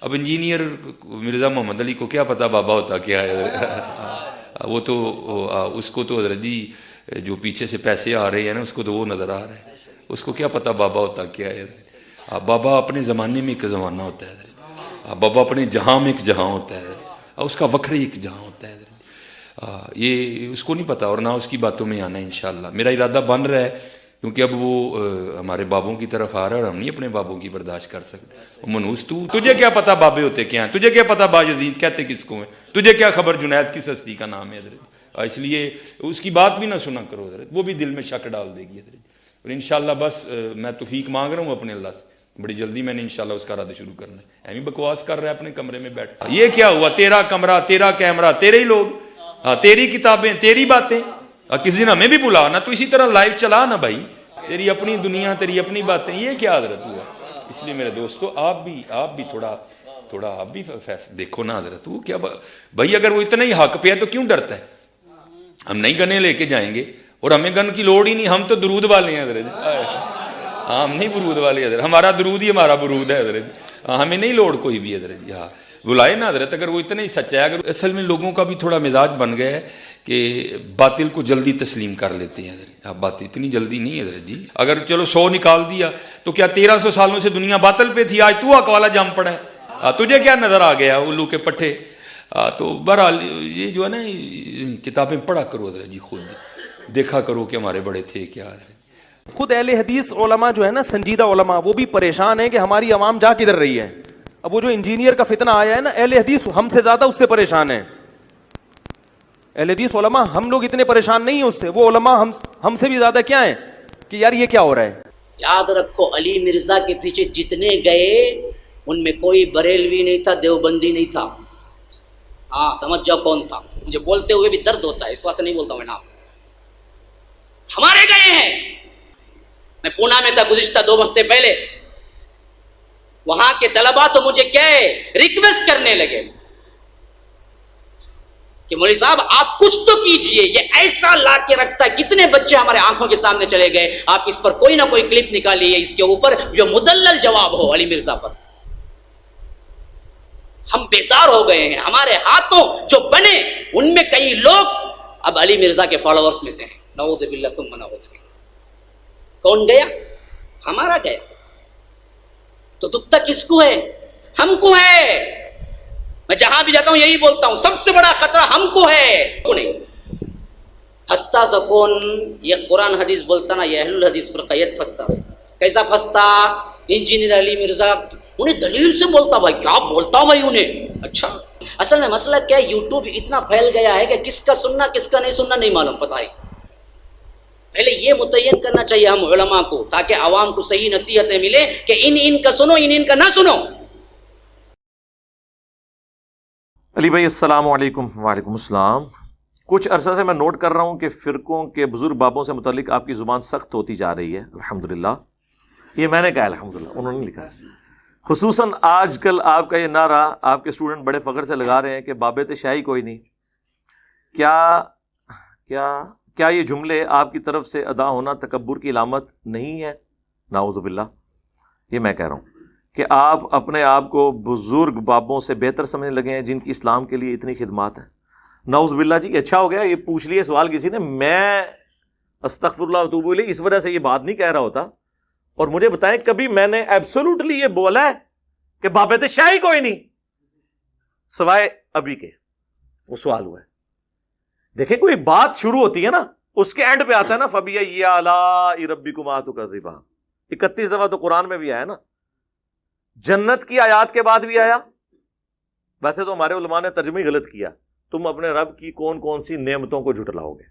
اب انجینئر مرزا محمد علی کو کیا پتا بابا ہوتا کیا ہے؟ وہ تو اس کو تو حضرت جی جو پیچھے سے پیسے آ رہے ہیں نا، اس کو تو وہ نظر آ رہا ہے، اس کو کیا پتا بابا ہوتا کیا ہے؟ بابا اپنے زمانے میں ایک زمانہ ہوتا ہے حضرت، بابا اپنے جہاں میں ایک جہاں ہوتا ہے حضرت، اس کا وکھری ایک جہاں ہوتا ہے حضرت، یہ اس کو نہیں پتا اور نہ اس کی باتوں میں آنا ہے انشاءاللہ۔ میرا ارادہ بن رہا ہے کیونکہ اب وہ ہمارے بابوں کی طرف آ رہا ہے اور ہم نہیں اپنے بابوں کی برداشت کر سکتے۔ منوس تجھے کیا پتا بابے ہوتے کیا ہیں، تجھے کیا پتا باجزید کہتے کس کو ہیں، تجھے کیا خبر جنید کس ہستی کا نام ہے حضرت، اس لیے اس کی بات بھی نہ سنا کرو حضرت، وہ بھی دل میں شک ڈال دے گی حضرت۔ اور انشاءاللہ بس میں توفیق مانگ رہا ہوں اپنے اللہ سے، بڑی جلدی میں نے انشاءاللہ اس کا رد شروع کرنا ہے۔ ایویں بکواس کر رہا ہے اپنے کمرے میں بیٹھ، یہ کیا ہوا؟ تیرا کمرہ، تیرا کیمرہ، تیرے ہی لوگ، تیری کتابیں، تیری باتیں، کسی دن ہمیں بھی بلا نا، تو اسی طرح لائیو چلا نا بھائی، تیری اپنی دنیا، تیری اپنی باتیں، یہ کیا حضرت ہوا؟ اس لیے میرے دوستو آپ بھی تھوڑا آپ بھی دیکھو نا حضرت، وہ کیا بھائی، اگر وہ اتنا ہی حق پہ ہے تو کیوں ڈرتا ہے؟ ہم نہیں گنے لے کے جائیں گے اور ہمیں گن کی لوڑ ہی نہیں، ہم تو درود والے ہیں حضرت، ہم نہیں برود والے حضرت، ہمارا درود ہی ہمارا برود ہے حضرت، ہمیں نہیں لوڑ کوئی بھی حضرت جی، ہاں بلائے نا حضرت، اگر وہ اتنا ہی سچا ہے۔ اگر اصل میں لوگوں کا بھی تھوڑا مزاج بن گیا ہے کہ باطل کو جلدی تسلیم کر لیتے ہیں حضرت، اب بات اتنی جلدی نہیں ہے حضرت جی، اگر چلو 100 نکال دیا تو کیا 1300 سالوں سے دنیا باطل پہ تھی، آج تو حق والا جم پڑا ہے، تجھے کیا نظر آ گیا الو کے پٹھے؟ تو بہرحال یہ جو ہے نا کتابیں پڑھا کرو حضرت جی، خود دیکھا کرو کہ ہمارے بڑے تھے کیا ہے۔ خود اہل حدیث علماء جو ہے نا، سنجیدہ علماء، وہ بھی پریشان ہیں کہ ہماری عوام جا کدھر رہی ہے۔ اب وہ جو انجینئر کا فتنہ آیا ہے نا، اہل حدیث ہم سے زیادہ اس سے پریشان ہیں۔ اہل حدیث علماء ہم لوگ اتنے پریشان نہیں ہیں اس سے، وہ علماء ہم سے بھی زیادہ کیا ہیں کہ یار یہ کیا ہو رہا ہے۔ یاد رکھو علی مرزا کے پیچھے جتنے گئے ان میں کوئی بریلوی نہیں تھا، دیوبندی نہیں تھا۔ ہاں سمجھ جاؤ کون تھا، مجھے بولتے ہوئے بھی درد ہوتا ہے، اس واسطے نہیں بولتا ہوں میں نام۔ ہمارے گئے ہیں، میں پونا میں تھا گزشتہ 2 ہفتے پہلے، وہاں کے طلباء تو مجھے کہے ریکویسٹ کرنے لگے کہ مولوی صاحب آپ کچھ تو کیجئے، یہ ایسا لا کے رکھتا ہے، کتنے بچے ہمارے آنکھوں کے سامنے چلے گئے، آپ اس پر کوئی نہ کوئی کلپ نکالیے، اس کے اوپر جو مدلل جواب ہو علی مرزا پر۔ ہم بیزار ہو گئے ہیں، ہمارے ہاتھوں جو بنے ان میں کئی لوگ اب علی مرزا کے فالوورز میں سے ہیں، نعوذ باللہ ثم نعوذ باللہ۔ کون گیا؟ ہمارا گیا، تو دکھ تک کس کو ہے؟ ہم کو ہے۔ میں جہاں بھی جاتا ہوں یہی بولتا ہوں، سب سے بڑا خطرہ ہم کو ہے، کو نہیں۔ پھنستا سکون، یہ قرآن حدیث بولتا نا، یہ اہل الحدیث فرقیت پھنستا۔ کیسا پھنستا؟ انجینئر علی مرزا انہیں دلیل سے بولتا، بھائی کیا بولتا بھائی انہیں، اچھا اصل میں مسئلہ کیا ہے، یوٹیوب اتنا پھیل گیا ہے کہ کس کا سننا کس کا نہیں سننا نہیں معلوم، پتہ ہی۔ پہلے یہ متعین کرنا چاہیے ہم علماء کو، تاکہ عوام کو صحیح نصیحتیں ملے کہ ان کا سنو، ان کا نہ سنو۔ علی بھائی السلام علیکم۔ وعلیکم السلام۔ کچھ عرصہ سے میں نوٹ کر رہا ہوں کہ فرقوں کے بزرگ بابوں سے متعلق آپ کی زبان سخت ہوتی جا رہی ہے، الحمدللہ۔ یہ میں نے کہا الحمدللہ، انہوں نے لکھا ہے۔ خصوصاً آج کل آپ کا یہ نعرہ آپ کے اسٹوڈنٹ بڑے فخر سے لگا رہے ہیں کہ بابت شاہی کوئی نہیں۔ کیا یہ جملے آپ کی طرف سے ادا ہونا تکبر کی علامت نہیں ہے؟ نعوذ باللہ۔ یہ میں کہہ رہا ہوں کہ آپ اپنے آپ کو بزرگ بابوں سے بہتر سمجھنے لگے ہیں جن کی اسلام کے لیے اتنی خدمات ہیں۔ نعوذ باللہ جی، اچھا ہو گیا یہ پوچھ لیے سوال کسی نے، میں استغفر اللہ واتوب الیہ اس وجہ سے یہ بات نہیں کہہ رہا ہوتا۔ اور مجھے بتائیں کبھی میں نے ایبسولوٹلی یہ بولا ہے کہ بابت شاہی کوئی نہیں سوائے ابھی کے؟ وہ سوال ہوا ہے۔ دیکھیں کوئی بات شروع ہوتی ہے نا، اس کے اینڈ پہ آتا ہے نا فَبِأَيِّ آلَاءِ رَبِّكُمَا تُكَذِّبَانِ، 31 دفعہ تو قرآن میں بھی آیا نا، جنت کی آیات کے بعد بھی آیا۔ ویسے تو ہمارے علماء نے ترجمہ ہی غلط کیا، تم اپنے رب کی کون کون سی نعمتوں کو جھٹلاؤ گے،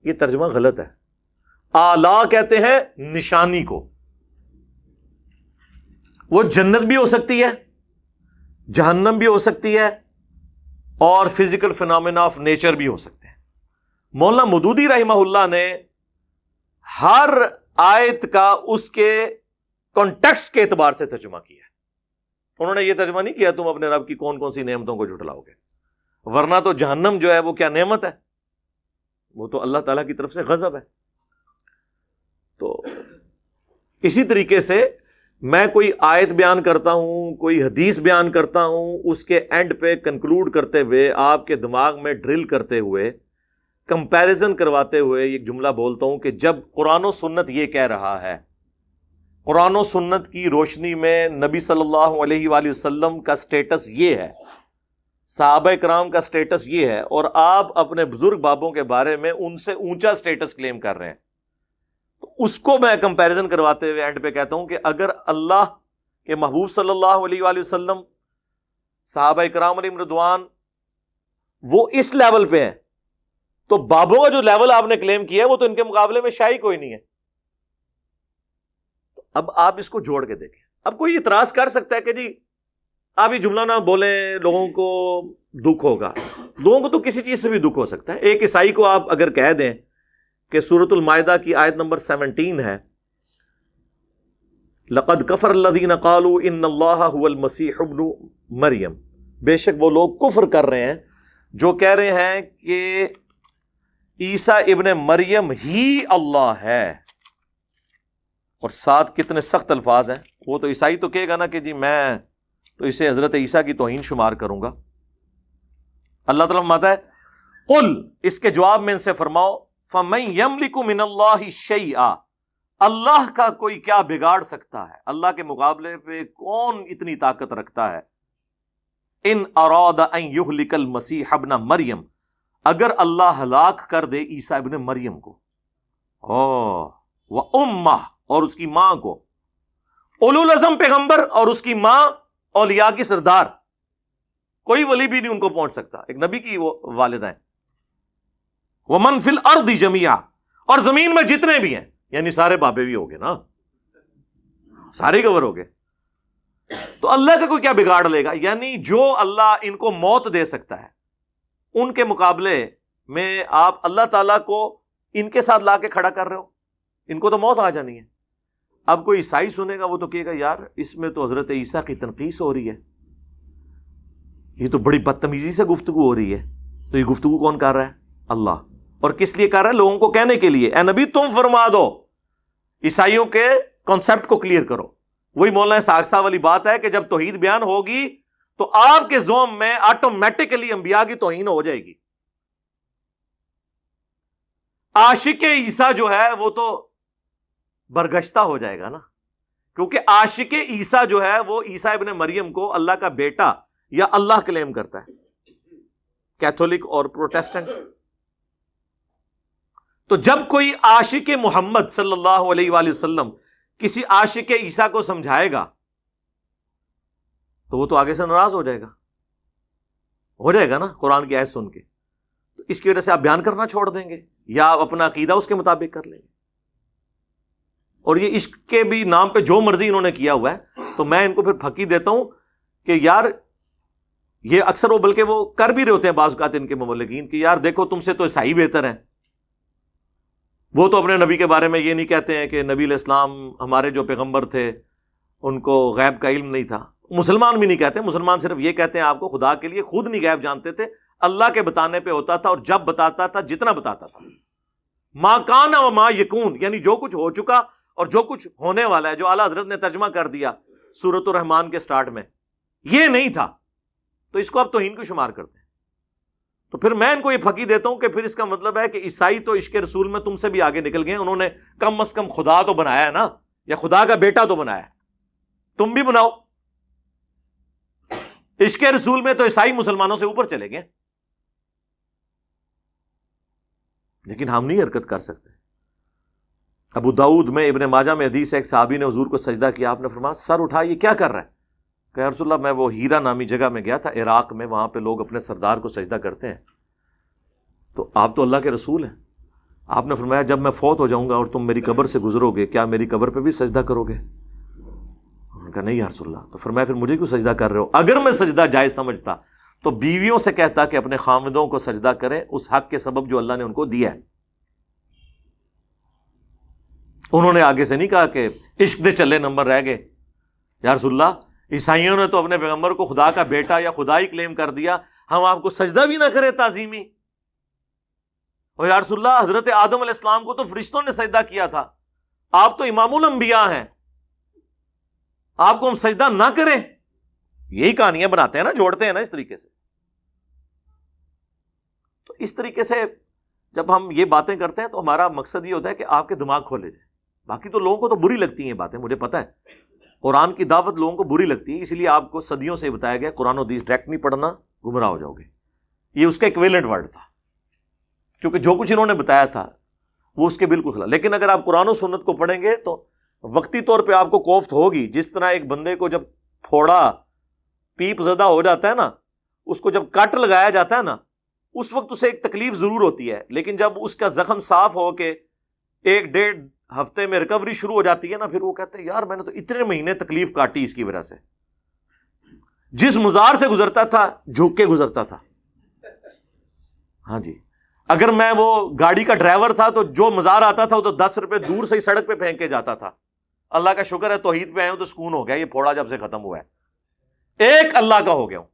یہ ترجمہ غلط ہے۔ آلا کہتے ہیں نشانی کو، وہ جنت بھی ہو سکتی ہے، جہنم بھی ہو سکتی ہے، اور فزیکل فینومینا آف نیچر بھی ہو سکتے ہیں۔ مولانا مودودی رحمہ اللہ نے ہر آیت کا اس کے کانٹیکسٹ کے اعتبار سے ترجمہ کیا ہے۔ انہوں نے یہ ترجمہ نہیں کیا تم اپنے رب کی کون کون سی نعمتوں کو جھٹلاؤ گے، ورنہ تو جہنم جو ہے وہ کیا نعمت ہے، وہ تو اللہ تعالیٰ کی طرف سے غضب ہے۔ تو اسی طریقے سے میں کوئی آیت بیان کرتا ہوں، کوئی حدیث بیان کرتا ہوں، اس کے اینڈ پہ کنکلوڈ کرتے ہوئے، آپ کے دماغ میں ڈرل کرتے ہوئے، کمپیریزن کرواتے ہوئے ایک جملہ بولتا ہوں کہ جب قرآن و سنت یہ کہہ رہا ہے، قرآن و سنت کی روشنی میں نبی صلی اللہ علیہ وآلہ وسلم کا سٹیٹس یہ ہے، صحابہ کرام کا سٹیٹس یہ ہے، اور آپ اپنے بزرگ بابوں کے بارے میں ان سے اونچا سٹیٹس کلیم کر رہے ہیں، اس کو میں کمپیریزن کرواتے ہوئے اینڈ پہ کہتا ہوں کہ اگر اللہ کے محبوب صلی اللہ علیہ وآلہ وسلم، صحابہ کرام علیہم رضوان وہ اس لیول پہ ہیں، تو بابوں کا جو لیول آپ نے کلیم کیا ہے وہ تو ان کے مقابلے میں شاہی کوئی نہیں ہے۔ تو اب آپ اس کو جوڑ کے دیکھیں۔ اب کوئی اعتراض کر سکتا ہے کہ جی آپ یہ جملہ نہ بولیں، لوگوں کو دکھ ہوگا۔ لوگوں کو تو کسی چیز سے بھی دکھ ہو سکتا ہے۔ ایک عیسائی کو آپ اگر کہہ دیں کہ سورۃ المائدہ کی آیت نمبر 17 ہے، لقد کفر الذین قالوا ان اللہ هو المسیح ابن مریم، بے شک وہ لوگ کفر کر رہے ہیں جو کہہ رہے ہیں کہ عیسیٰ ابن مریم ہی اللہ ہے، اور ساتھ کتنے سخت الفاظ ہیں۔ وہ تو عیسائی تو کہے گا نا کہ جی میں تو اسے حضرت عیسیٰ کی توہین شمار کروں گا۔ اللہ تعالیٰ فرماتا ہے قل، اس کے جواب میں ان سے فرماؤ، فَمَن يَمْلِكُ مِنَ اللَّهِ شَيْئًا، اللہ کا کوئی کیا بگاڑ سکتا ہے، اللہ کے مقابلے پہ کون اتنی طاقت رکھتا ہے، ان اراد ان یہلک المسیح ابن مریم، اگر اللہ ہلاک کر دے عیسیٰ ابن مریم کو، وَأُمَّهُ، اور اس کی ماں کو، اولو العزم پیغمبر اور اس کی ماں اولیاء کی سردار، کوئی ولی بھی نہیں ان کو پہنچ سکتا، ایک نبی کی وہ والدہ ہیں، وَمَن فِي الْأَرْضِ جَمِيعًا، اور زمین میں جتنے بھی ہیں، یعنی سارے بابے بھی ہو گئے نا، سارے کور ہو گئے، تو اللہ کا کوئی کیا بگاڑ لے گا؟ یعنی جو اللہ ان کو موت دے سکتا ہے، ان کے مقابلے میں آپ اللہ تعالیٰ کو ان کے ساتھ لا کے کھڑا کر رہے ہو، ان کو تو موت آ جانی ہے۔ اب کوئی عیسائی سنے گا وہ تو کہے گا یار اس میں تو حضرت عیسیٰ کی تنقیص ہو رہی ہے، یہ تو بڑی بدتمیزی سے گفتگو ہو رہی ہے، تو یہ گفتگو کون کر رہا ہے؟ اللہ۔ اور کس لیے کر رہا ہے؟ لوگوں کو کہنے کے لیے، اے نبی تم فرما دو، عیسائیوں کے کانسیپٹ کو کلیئر کرو۔ وہی مولانا اسحاق صاحب والی بات ہے کہ جب توحید بیان ہوگی تو آپ کے زوم میں آٹومیٹکلی انبیاء کی توہین ہو جائے گی۔ عاشق عیسیٰ جو ہے وہ تو برگشتہ ہو جائے گا نا، کیونکہ عاشق عیسیٰ جو ہے وہ عیسیٰ ابن مریم کو اللہ کا بیٹا یا اللہ کلیم کرتا ہے، کیتھولک اور پروٹیسٹنٹ۔ تو جب کوئی عاشق محمد صلی اللہ علیہ وآلہ وسلم کسی عاشق عیسیٰ کو سمجھائے گا تو وہ تو آگے سے ناراض ہو جائے گا نا قرآن کی آیت سن کے، تو اس کی وجہ سے آپ بیان کرنا چھوڑ دیں گے یا آپ اپنا عقیدہ اس کے مطابق کر لیں گے۔ اور یہ عشق کے بھی نام پہ جو مرضی انہوں نے کیا ہوا ہے، تو میں ان کو پھر پھکی دیتا ہوں کہ یار یہ اکثر وہ بلکہ وہ کر بھی رہے ہوتے ہیں بعض اوقات ان کے مبلغین کہ یار دیکھو تم سے تو عیسائی بہتر ہیں، وہ تو اپنے نبی کے بارے میں یہ نہیں کہتے ہیں کہ نبی علیہ السلام ہمارے جو پیغمبر تھے ان کو غیب کا علم نہیں تھا۔ مسلمان بھی نہیں کہتے، مسلمان صرف یہ کہتے ہیں آپ کو خدا کے لیے خود نہیں غیب جانتے تھے، اللہ کے بتانے پہ ہوتا تھا، اور جب بتاتا تھا جتنا بتاتا تھا، ما کان و ما یکون، یعنی جو کچھ ہو چکا اور جو کچھ ہونے والا ہے، جو اعلیٰ حضرت نے ترجمہ کر دیا سورۃ الرحمن کے سٹارٹ میں، یہ نہیں تھا، تو اس کو آپ توہین کو شمار کرتے ہیں۔ تو پھر میں ان کو یہ پھکی دیتا ہوں کہ پھر اس کا مطلب ہے کہ عیسائی تو عشق رسول میں تم سے بھی آگے نکل گئے، انہوں نے کم از کم خدا تو بنایا ہے نا، یا خدا کا بیٹا تو بنایا ہے، تم بھی بناؤ۔ عشق رسول میں تو عیسائی مسلمانوں سے اوپر چلے گئے، لیکن ہم نہیں حرکت کر سکتے۔ ابو داؤد میں ابن ماجہ میں حدیث ہے، ایک صحابی نے حضور کو سجدہ کیا، آپ نے فرمایا سر اٹھا یہ کیا کر رہا ہے؟ کہ یا رسول اللہ میں وہ ہیرا نامی جگہ میں گیا تھا عراق میں، وہاں پہ لوگ اپنے سردار کو سجدہ کرتے ہیں، تو آپ تو اللہ کے رسول ہیں، آپ نے فرمایا جب میں فوت ہو جاؤں گا اور تم میری قبر سے گزرو گے کیا میری قبر پہ بھی سجدہ کرو گے؟ انہوں نے کہا نہیں یا رسول اللہ۔ تو فرمایا پھر مجھے کیوں سجدہ کر رہے ہو؟ اگر میں سجدہ جائز سمجھتا تو بیویوں سے کہتا کہ اپنے خاوندوں کو سجدہ کریں اس حق کے سبب جو اللہ نے ان کو دیا ہے۔ انہوں نے آگے سے نہیں کہا کہ عشق دے چلے نمبر رہ گئے، یا رسول اللہ عیسائیوں نے تو اپنے پیغمبر کو خدا کا بیٹا یا خدا ہی کلیم کر دیا، ہم آپ کو سجدہ بھی نہ کریں تعظیمی؟ اور یا رسول اللہ حضرت آدم علیہ السلام کو تو فرشتوں نے سجدہ کیا تھا، آپ تو امام الانبیاء ہیں، آپ کو ہم سجدہ نہ کریں. یہی کہانیاں بناتے ہیں نا, جوڑتے ہیں نا اس طریقے سے. تو اس طریقے سے جب ہم یہ باتیں کرتے ہیں تو ہمارا مقصد یہ ہوتا ہے کہ آپ کے دماغ کھولے جائیں. باقی تو لوگوں کو تو بری لگتی ہیں باتیں, مجھے پتا ہے قرآن کی دعوت لوگوں کو بری لگتی ہے, اس لیے آپ کو صدیوں سے بتایا گیا قرآن و حدیث ڈائریکٹ نہیں پڑھنا, گمراہ ہو جاؤ گے. یہ اس کا ایکویلنٹ ورڈ تھا, کیونکہ جو کچھ انہوں نے بتایا تھا وہ اس کے بالکل خلاف. لیکن اگر آپ قرآن و سنت کو پڑھیں گے تو وقتی طور پہ آپ کو کوفت ہوگی. جس طرح ایک بندے کو جب پھوڑا پیپ زدہ ہو جاتا ہے نا, اس کو جب کٹ لگایا جاتا ہے نا, اس وقت اسے ایک تکلیف ضرور ہوتی ہے, لیکن جب اس کا زخم صاف ہو کے 1-1.5 ہفتے میں ریکوری شروع ہو جاتی ہے نا, پھر وہ کہتے ہیں یار میں نے تو اتنے مہینے تکلیف کاٹی اس کی وجہ سے. جس مزار سے گزرتا تھا جھک کے گزرتا تھا. ہاں جی, اگر میں وہ گاڑی کا ڈرائیور تھا تو جو مزار آتا تھا وہ تو 10 روپے دور سے ہی سڑک پہ پھینک کے جاتا تھا. اللہ کا شکر ہے توحید پہ آئے ہوں تو سکون ہو گیا, یہ پھوڑا جب سے ختم ہوا ہے, ایک اللہ کا ہو گیا ہوں.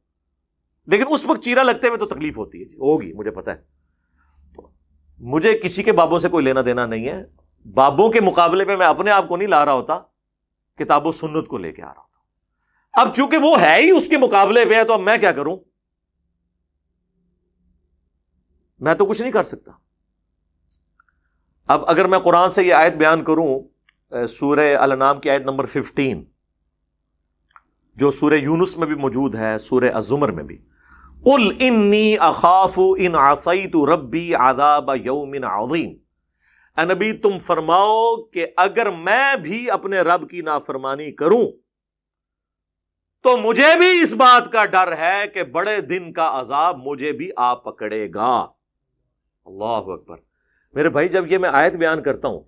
لیکن اس وقت چیرا لگتے ہوئے تو تکلیف ہوتی ہے, جی ہوگی, مجھے پتا ہے. مجھے کسی کے بابوں سے کوئی لینا دینا نہیں ہے. بابوں کے مقابلے میں اپنے آپ کو نہیں لا رہا ہوتا, کتاب و سنت کو لے کے آ رہا ہوتا. اب چونکہ وہ ہے ہی اس کے مقابلے پہ ہے تو اب میں کیا کروں, میں تو کچھ نہیں کر سکتا. اب اگر میں قرآن سے یہ آیت بیان کروں, سورہ الانعام کی آیت نمبر 15, جو سورہ یونس میں بھی موجود ہے, سورہ الزمر میں بھی, قل انی اخاف ان عصیت ربی عذاب یوم عظیم. اے نبی تم فرماؤ کہ اگر میں بھی اپنے رب کی نافرمانی کروں تو مجھے بھی اس بات کا ڈر ہے کہ بڑے دن کا عذاب مجھے بھی آ پکڑے گا. اللہ اکبر. میرے بھائی جب یہ میں آیت بیان کرتا ہوں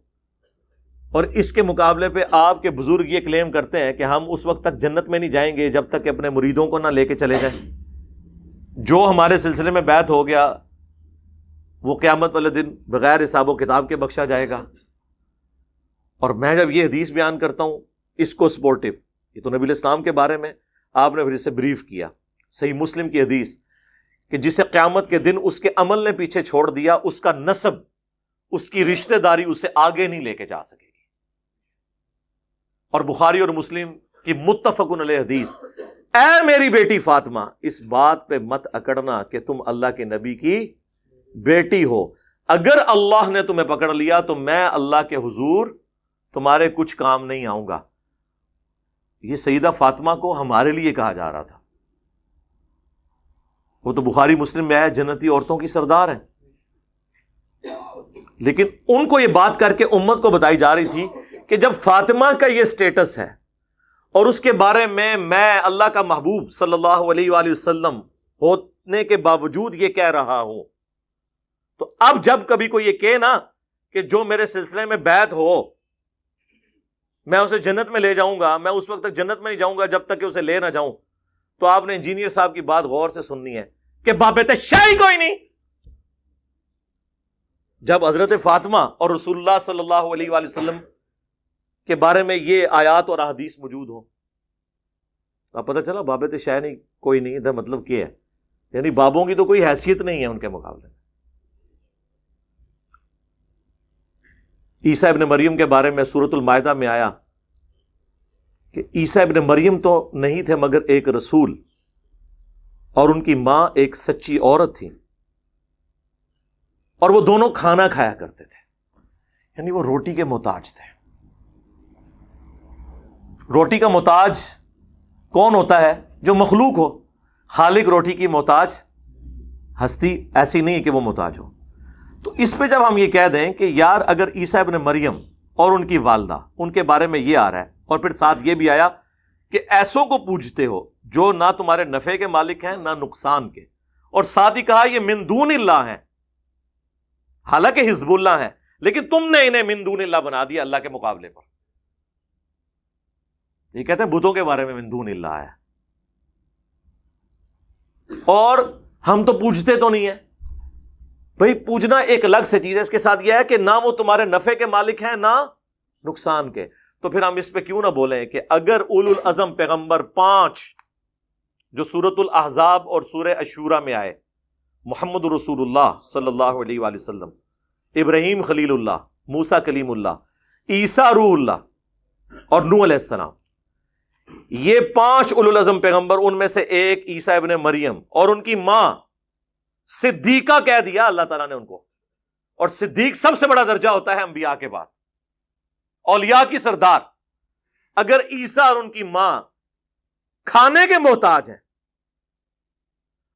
اور اس کے مقابلے پہ آپ کے بزرگ یہ کلیم کرتے ہیں کہ ہم اس وقت تک جنت میں نہیں جائیں گے جب تک کہ اپنے مریدوں کو نہ لے کے چلے جائیں, جو ہمارے سلسلے میں بیعت ہو گیا وہ قیامت والے دن بغیر حساب و کتاب کے بخشا جائے گا. اور میں جب یہ حدیث بیان کرتا ہوں اس کو سپورٹیو, یہ تو نبی الاسلام کے بارے میں آپ نے پھر اسے بریف کیا, صحیح مسلم کی حدیث کہ جسے قیامت کے دن اس کے عمل نے پیچھے چھوڑ دیا, اس کا نسب, اس کی رشتہ داری اسے آگے نہیں لے کے جا سکے گی. اور بخاری اور مسلم کی متفق علیہ حدیث, اے میری بیٹی فاطمہ اس بات پہ مت اکڑنا کہ تم اللہ کے نبی کی بیٹی ہو, اگر اللہ نے تمہیں پکڑ لیا تو میں اللہ کے حضور تمہارے کچھ کام نہیں آؤں گا. یہ سیدہ فاطمہ کو ہمارے لیے کہا جا رہا تھا, وہ تو بخاری مسلم میں آیا جنتی عورتوں کی سردار ہیں, لیکن ان کو یہ بات کر کے امت کو بتائی جا رہی تھی کہ جب فاطمہ کا یہ سٹیٹس ہے اور اس کے بارے میں اللہ کا محبوب صلی اللہ علیہ وآلہ وسلم ہونے کے باوجود یہ کہہ رہا ہوں, تو اب جب کبھی کوئی یہ کہے نا کہ جو میرے سلسلے میں بیعت ہو میں اسے جنت میں لے جاؤں گا, میں اس وقت تک جنت میں نہیں جاؤں گا جب تک کہ اسے لے نہ جاؤں, تو آپ نے انجینئر صاحب کی بات غور سے سننی ہے کہ بابت شاہی کوئی نہیں. جب حضرت فاطمہ اور رسول اللہ صلی اللہ علیہ وآلہ وسلم کے بارے میں یہ آیات اور احادیث موجود ہوں, اب پتہ چلا بابت شاہ نہیں کوئی نہیں, ادھر مطلب کیا ہے, یعنی بابوں کی تو کوئی حیثیت نہیں ہے ان کے مقابلے میں. عیسیٰ ابن مریم کے بارے میں سورۃ المائدہ میں آیا کہ عیسیٰ ابن مریم تو نہیں تھے مگر ایک رسول, اور ان کی ماں ایک سچی عورت تھی, اور وہ دونوں کھانا کھایا کرتے تھے, یعنی وہ روٹی کے محتاج تھے. روٹی کا محتاج کون ہوتا ہے؟ جو مخلوق ہو. خالق روٹی کی محتاج ہستی ایسی نہیں کہ وہ محتاج ہو. تو اس پہ جب ہم یہ کہہ دیں کہ یار اگر عیسیٰ ابن مریم اور ان کی والدہ, ان کے بارے میں یہ آ رہا ہے, اور پھر ساتھ یہ بھی آیا کہ ایسوں کو پوجتے ہو جو نہ تمہارے نفع کے مالک ہیں نہ نقصان کے, اور ساتھ ہی کہا یہ من دون اللہ ہیں, حالانکہ حزب اللہ ہیں, لیکن تم نے انہیں من دون اللہ بنا دیا اللہ کے مقابلے پر. یہ کہتے ہیں بتوں کے بارے میں من دون اللہ ہے, اور ہم تو پوجتے تو نہیں ہیں. بھئی پوجنا ایک الگ سے چیز ہے, اس کے ساتھ یہ ہے کہ نہ وہ تمہارے نفع کے مالک ہیں نہ نقصان کے. تو پھر ہم اس پہ کیوں نہ بولیں کہ اگر اولو العزم پیغمبر 5 جو سورۃ الاحزاب اور سورہ الشورى میں آئے, محمد رسول اللہ صلی اللہ علیہ وآلہ وسلم, ابراہیم خلیل اللہ, موسیٰ کلیم اللہ, عیسیٰ روح اللہ اور نوح علیہ السلام, یہ 5 اولو العزم پیغمبر، ان میں سے ایک عیسیٰ ابن مریم اور ان کی ماں صدیقہ کہہ دیا اللہ تعالیٰ نے ان کو، اور صدیق سب سے بڑا درجہ ہوتا ہے انبیاء کے بعد، اولیاء کی سردار۔ اگر عیسیٰ اور ان کی ماں کھانے کے محتاج ہیں،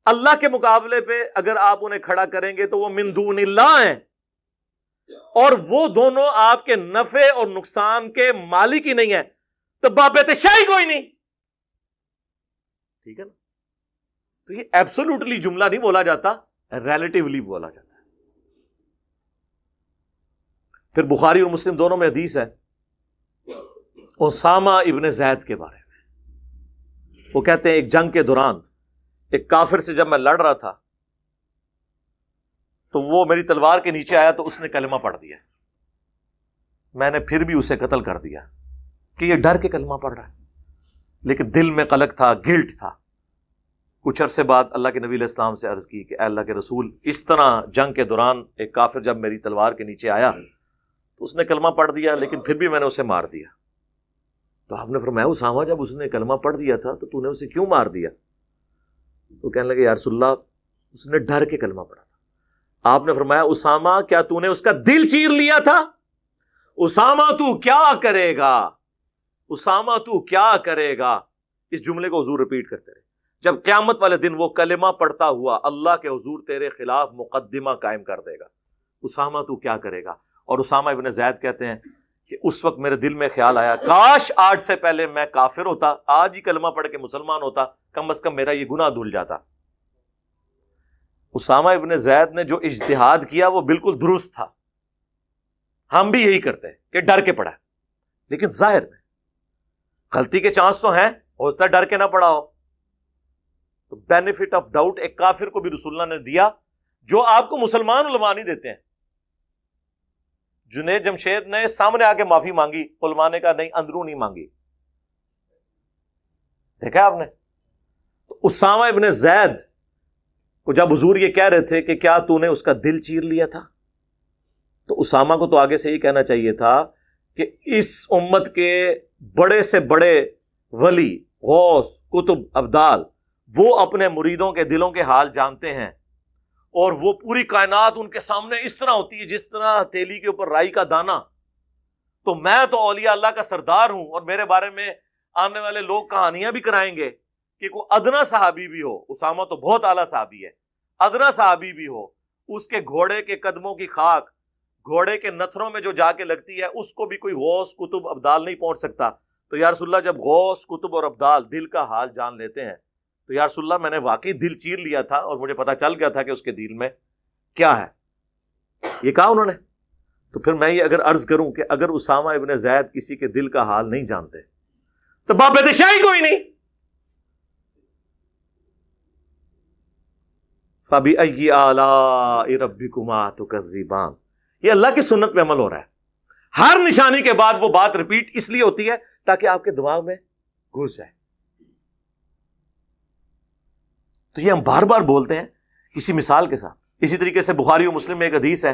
اللہ کے مقابلے پہ اگر آپ انہیں کھڑا کریں گے تو وہ من دون اللہ ہیں، اور وہ دونوں آپ کے نفع اور نقصان کے مالک ہی نہیں ہیں، تو بابت شاہی کوئی نہیں، ٹھیک ہے نا؟ تو یہ ایبسولوٹلی جملہ نہیں بولا جاتا، ریلیٹیولی بولا جاتا ہے۔ پھر بخاری اور مسلم دونوں میں حدیث ہے اسامہ ابن زید کے بارے میں، وہ کہتے ہیں ایک جنگ کے دوران ایک کافر سے جب میں لڑ رہا تھا تو وہ میری تلوار کے نیچے آیا تو اس نے کلمہ پڑھ دیا، میں نے پھر بھی اسے قتل کر دیا کہ یہ ڈر کے کلمہ پڑھ رہا ہے، لیکن دل میں قلق تھا، گلٹ تھا۔ کچھ عرصے بعد اللہ کے نبی علیہ السلام سے عرض کی کہ اے اللہ کے رسول، اس طرح جنگ کے دوران ایک کافر جب میری تلوار کے نیچے آیا تو اس نے کلمہ پڑھ دیا، لیکن پھر بھی میں نے اسے مار دیا۔ تو آپ نے فرمایا اسامہ، جب اس نے کلمہ پڑھ دیا تھا تو نے اسے کیوں مار دیا؟ تو کہنے لگے یا رسول اللہ، اس نے ڈر کے کلمہ پڑھا تھا۔ آپ نے فرمایا اسامہ، کیا تو نے اس کا دل چیر لیا تھا؟ اسامہ تو کیا کرے گا، اسامہ تو کیا کرے گا؟ اس جملے کو حضور رپیٹ کرتے رہے جب قیامت والے دن وہ کلمہ پڑھتا ہوا اللہ کے حضور تیرے خلاف مقدمہ قائم کر دے گا، اسامہ تو کیا کرے گا؟ اور اسامہ ابن زید کہتے ہیں کہ اس وقت میرے دل میں خیال آیا، کاش آج سے پہلے میں کافر ہوتا، آج ہی کلمہ پڑھ کے مسلمان ہوتا، کم از کم میرا یہ گناہ دھل جاتا۔ اسامہ ابن زید نے جو اجتہاد کیا وہ بالکل درست تھا، ہم بھی یہی کرتے ہیں کہ ڈر کے پڑھا، لیکن ظاہر میں غلطی کے چانس تو ہیں، ہو سکتا ہے ڈر کے نہ پڑھا ہو۔ تو بینیفٹ آف ڈاؤٹ ایک کافر کو بھی رسول اللہ نے دیا، جو آپ کو مسلمان علماء نہیں دیتے ہیں۔ جنید جمشید نے سامنے آ کے معافی مانگی، علماء نے کہا نہیں، اندرونی مانگی، دیکھا آپ نے؟ تو اسامہ ابن زید کو جب حضور یہ کہہ رہے تھے کہ کیا تو نے اس کا دل چیر لیا تھا، تو اسامہ کو تو آگے سے یہ کہنا چاہیے تھا کہ اس امت کے بڑے سے بڑے ولی، غوث، کتب، ابدال، وہ اپنے مریدوں کے دلوں کے حال جانتے ہیں، اور وہ پوری کائنات ان کے سامنے اس طرح ہوتی ہے جس طرح ہتھیلی کے اوپر رائی کا دانہ۔ تو میں تو اولیاء اللہ کا سردار ہوں، اور میرے بارے میں آنے والے لوگ کہانیاں بھی کرائیں گے کہ کوئی ادنا صحابی بھی ہو، اسامہ تو بہت اعلیٰ صحابی ہے، ادنا صحابی بھی ہو، اس کے گھوڑے کے قدموں کی خاک گھوڑے کے نتھروں میں جو جا کے لگتی ہے، اس کو بھی کوئی غوث، کتب، ابدال نہیں پہنچ سکتا۔ تو یا رسول اللہ، جب غوث، کتب اور ابدال دل کا حال جان لیتے ہیں تو یا رسول اللہ میں نے واقعی دل چیر لیا تھا، اور مجھے پتا چل گیا تھا کہ اس کے دل میں کیا ہے، یہ کہا انہوں نے۔ تو پھر میں یہ اگر عرض کروں کہ اگر اسامہ ابن زید کسی کے دل کا حال نہیں جانتے تو بابت شاہی کوئی نہیں۔ فَبِأَيِّ آلَاءِ رَبِّكُمَا تُكَذِّبَانِ، یہ اللہ کی سنت پہ عمل ہو رہا ہے۔ ہر نشانی کے بعد وہ بات ریپیٹ اس لیے ہوتی ہے تاکہ آپ کے دماغ میں گھس جائے۔ تو یہ ہم بار بار بولتے ہیں کسی مثال کے ساتھ۔ اسی طریقے سے بخاری و مسلم میں ایک حدیث ہے،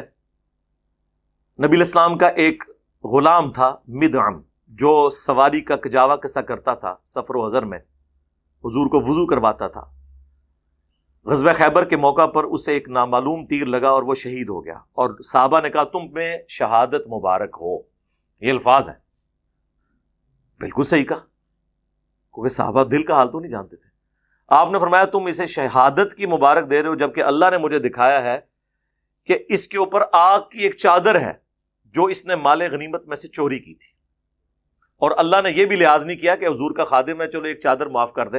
نبی علیہ السلام کا ایک غلام تھا مدعم، جو سواری کا کجاوا کسا کرتا تھا سفر و حضر میں، حضور کو وضو کرواتا تھا۔ غزوہ خیبر کے موقع پر اسے ایک نامعلوم تیر لگا اور وہ شہید ہو گیا، اور صحابہ نے کہا تم میں شہادت مبارک ہو، یہ الفاظ ہیں۔ بالکل صحیح کہا، کیونکہ صحابہ دل کا حال تو نہیں جانتے تھے۔ آپ نے فرمایا تم اسے شہادت کی مبارک دے رہے ہو، جبکہ اللہ نے مجھے دکھایا ہے کہ اس کے اوپر آگ کی ایک چادر ہے جو اس نے مال غنیمت میں سے چوری کی تھی، اور اللہ نے یہ بھی لحاظ نہیں کیا کہ حضور کا خادم ہے چلو ایک چادر معاف کر دے،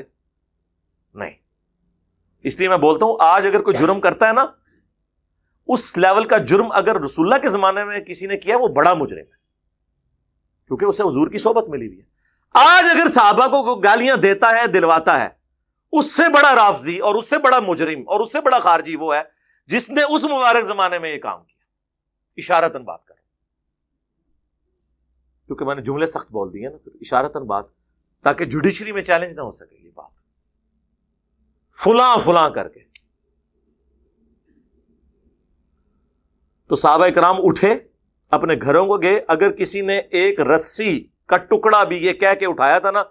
نہیں۔ اس لیے میں بولتا ہوں آج اگر کوئی جرم کرتا ہے نا، اس لیول کا جرم اگر رسول اللہ کے زمانے میں کسی نے کیا وہ بڑا مجرم ہے، کیونکہ اسے حضور کی صحبت ملی ہوئی ہے۔ آج اگر صحابہ کو گالیاں دیتا ہے، دلواتا ہے، اس سے بڑا رافضی اور اس سے بڑا مجرم اور اس سے بڑا خارجی وہ ہے جس نے اس مبارک زمانے میں یہ کام کیا۔ اشارتاً بات کر، کیونکہ میں نے جملے سخت بول دیے نا، اشارتاً بات، تاکہ جوڈیشری میں چیلنج نہ ہو سکے یہ بات فلاں فلاں کر کے۔ تو صحابہ کرام اٹھے، اپنے گھروں کو گئے۔ اگر کسی نے ایک رسی کا ٹکڑا بھی یہ کہہ کے اٹھایا تھا نا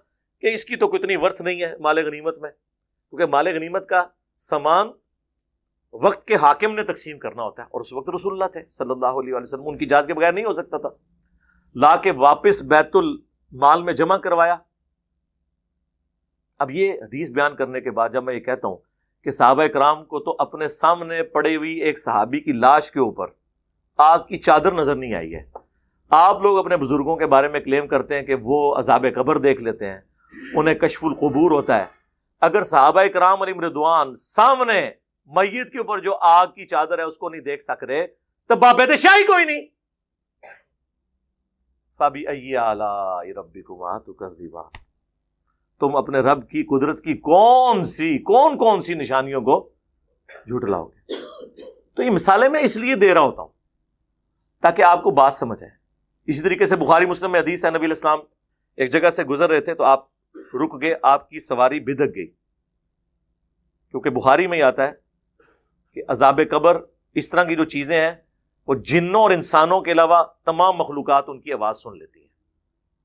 کہ اس کی تو کوئی اتنی ورتھ نہیں ہے مال غنیمت میں، کیونکہ مال غنیمت کا سامان وقت کے حاکم نے تقسیم کرنا ہوتا ہے، اور اس وقت رسول اللہ تھے صلی اللہ علیہ وسلم، ان کی اجازت کے بغیر نہیں ہو سکتا تھا، لا کے واپس بیت المال میں جمع کروایا۔ اب یہ حدیث بیان کرنے کے بعد جب میں یہ کہتا ہوں کہ صحابہ کرام کو تو اپنے سامنے پڑی ہوئی ایک صحابی کی لاش کے اوپر آگ کی چادر نظر نہیں آئی ہے، آپ لوگ اپنے بزرگوں کے بارے میں کلیم کرتے ہیں کہ وہ عذاب قبر دیکھ لیتے ہیں، انہیں کشف القبور ہوتا ہے، اگر صحابہ کرام علیہم رضوان سامنے میت کے اوپر جو آگ کی چادر ہے اس کو نہیں دیکھ سک رہے تو بابت شاہی کوئی نہیں۔ فَبِأَيِّ آلَاءِ رَبِّكُمَا تُكَذِّبَانِ، تم اپنے رب کی قدرت کی کون سی نشانیوں کو جھٹلاؤ گے؟ تو یہ مثالیں میں اس لیے دے رہا ہوتا ہوں تاکہ آپ کو بات سمجھ آئے۔ اسی طریقے سے بخاری مسلم میں حدیث ہے، نبی علیہ السلام ایک جگہ سے گزر رہے تھے تو آپ رک گئے، آپ کی سواری بھدک گئی، کیونکہ بخاری میں ہی آتا ہے کہ عذاب قبر اس طرح کی جو چیزیں ہیں وہ جنوں اور انسانوں کے علاوہ تمام مخلوقات ان کی آواز سن لیتی ہیں،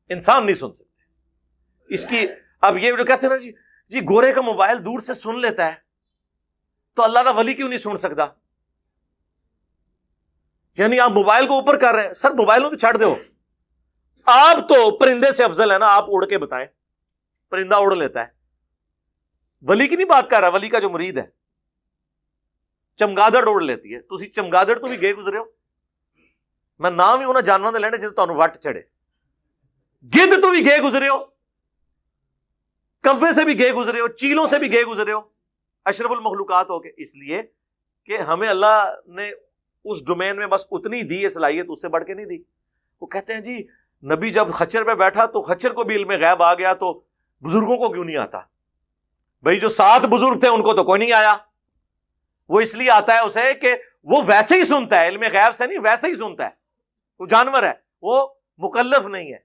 انسان نہیں سن سکتے اس کی۔ اب یہ جو کہتے ہیں نا جی گورے کا موبائل دور سے سن لیتا ہے تو اللہ کا ولی کیوں نہیں سن سکتا؟ یعنی آپ موبائل کو اوپر کر رہے ہیں، سر موبائلوں تو چھڑ دو، آپ تو پرندے سے افضل ہے نا، آپ اڑ کے بتائیں، پرندہ اڑ لیتا ہے، ولی کی نہیں بات کر رہا، ولی کا جو مرید ہے چمگادڑ اڑ لیتی ہے، تسی چمگادڑ تو بھی گئے گزرے ہو، میں نام ہی انہاں جانوراں دے لینے جے تانوں وٹ چڑھے، گدھ تو بھی گئے گزرے ہو، کوے سے بھی گئے گزرے ہو، چیلوں سے بھی گئے گزرے ہو، اشرف المخلوقات ہو کے، اس لیے کہ ہمیں اللہ نے اس ڈومین میں بس اتنی دی ہے صلاحیت، اس سے بڑھ کے نہیں دی۔ وہ کہتے ہیں جی نبی جب خچر پہ بیٹھا تو خچر کو بھی علم غیب آ گیا تو بزرگوں کو کیوں نہیں آتا؟ بھئی جو 7 بزرگ تھے ان کو تو کوئی نہیں آیا، وہ اس لیے آتا ہے اسے کہ وہ ویسے ہی سنتا ہے، علم غیب سے نہیں، ویسے ہی سنتا ہے، وہ جانور ہے، وہ مکلف نہیں ہے،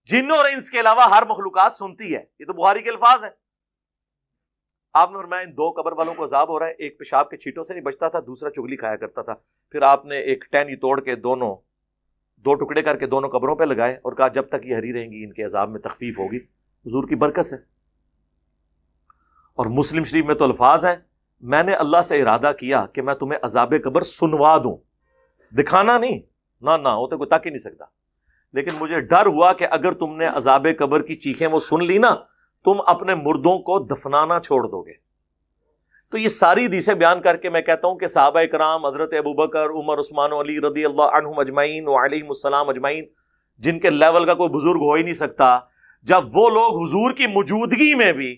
جنوں اور انس کے علاوہ ہر مخلوقات سنتی ہے، یہ تو بخاری کے الفاظ ہیں۔ آپ نے فرمایا ان 2 قبر والوں کو عذاب ہو رہا ہے، ایک پیشاب کے چھینٹوں سے نہیں بچتا تھا، دوسرا چگلی کھایا کرتا تھا، پھر آپ نے ایک ٹہنی توڑ کے 2 ٹکڑے کر کے دونوں قبروں پہ لگائے اور کہا جب تک یہ ہری رہیں گی ان کے عذاب میں تخفیف ہوگی، حضور کی برکت سے۔ اور مسلم شریف میں تو الفاظ ہیں، میں نے اللہ سے ارادہ کیا کہ میں تمہیں عذاب قبر سنوا دوں، دکھانا نہیں، نہ وہ تو کوئی تک ہی نہیں سکتا، لیکن مجھے ڈر ہوا کہ اگر تم نے عذاب قبر کی چیخیں وہ سن لی نا، تم اپنے مردوں کو دفنانا چھوڑ دو گے۔ تو یہ ساری حدیثیں بیان کر کے میں کہتا ہوں کہ صحابہ کرام حضرت ابوبکر، عمر، عثمان و علی رضی اللہ عنہم اجمعین وعلیہم السلام اجمعین، جن کے لیول کا کوئی بزرگ ہو ہی نہیں سکتا، جب وہ لوگ حضور کی موجودگی میں بھی